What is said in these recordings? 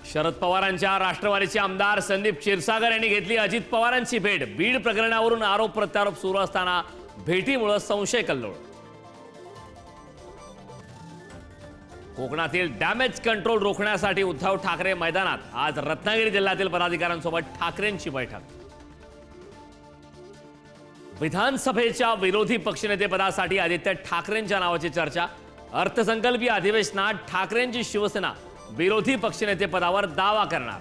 शरद पवारांच्या राष्ट्रवादीचे आमदार संदीप क्षीरसागर यांनी घेतली अजित पवारांची भेट। बीड प्रकरणावरून आरोप प्रत्यारोप सुरू असताना भेटीमुळे संशय कल्लोळ। कोकणातील डॅमेज कंट्रोल रोखण्यासाठी उद्धव ठाकरे मैदानात। आज रत्नागिरी जिल्ह्यातील पदाधिकाऱ्यांसोबत ठाकरेंची बैठक। विधानसभेच्या विरोधी पक्षनेतेपदासाठी आदित्य ठाकरेंच्या नावाची चर्चा। अर्थसंकल्पीय अधिवेशनात ठाकरेंची शिवसेना विरोधी पक्षनेतेपदावर दावा करणार।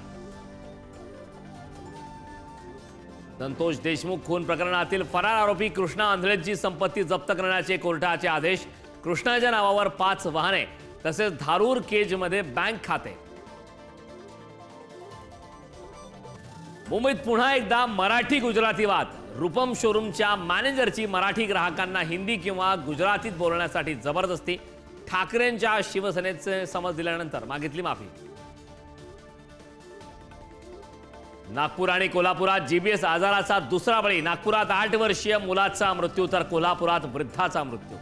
संतोष देशमुख खून प्रकरणातील फरार आरोपी कृष्णा आंधळेची संपत्ती जप्त करण्याचे कोर्टाचे आदेश। कृष्णाच्या नावावर 5 वाहने तसेच धारूर केजमध्ये बँक खाते। मुंबईत पुन्हा एकदा मराठी गुजराती वाद। रूपम शोरूमच्या मॅनेजरची मराठी ग्राहकांना हिंदी किंवा गुजरातीत बोलण्यासाठी जबरदस्ती। ठाकरेंच्या शिवसेनेचे समज दिल्यानंतर मागितली माफी। नागपूर आणि कोल्हापुरात जीबीएस आजाराचा दुसरा बळी। नागपुरात 8 वर्षीय मुलाचा मृत्यू तर कोल्हापुरात वृद्धाचा मृत्यू।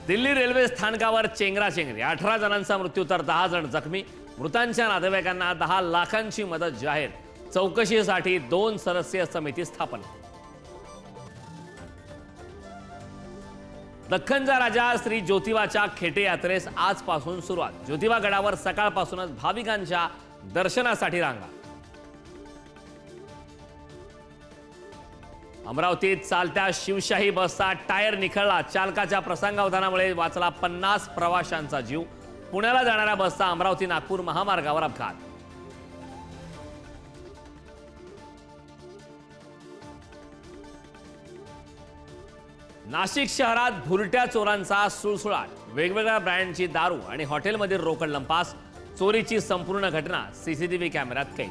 दिल्ली रेल्वे स्थानकावर चेंगराचेंगरी। 18 जणांचा मृत्यू तर 10 जण जखमी। मृतांच्या नातेवाईकांना 10 लाखांची मदत जाहीर। चौकशीसाठी 2 सदस्यीय समिती स्थापन। दख्खनचा राजा श्री ज्योतिबाच्या खेटे यात्रेस आजपासून सुरुवात। ज्योतिबा गडावर सकाळपासूनच भाविकांच्या दर्शनासाठी रांगा। अमरावतीत चालत्या शिवशाही बसचा टायर निखळला। चालकाच्या प्रसंगावधानामुळे वाचला 50 प्रवाशांचा जीव। पुण्याला जाणाऱ्या बसचा अमरावती नागपूर महामार्गावर अपघात। नाशिक शहरात भुरट्या चोरांचा सुळसुळाट। वेगवेगळ्या ब्रँडची दारू आणि हॉटेलमधील रोकड लंपास। चोरीची संपूर्ण घटना सीसीटीव्ही कॅमेऱ्यात कैद।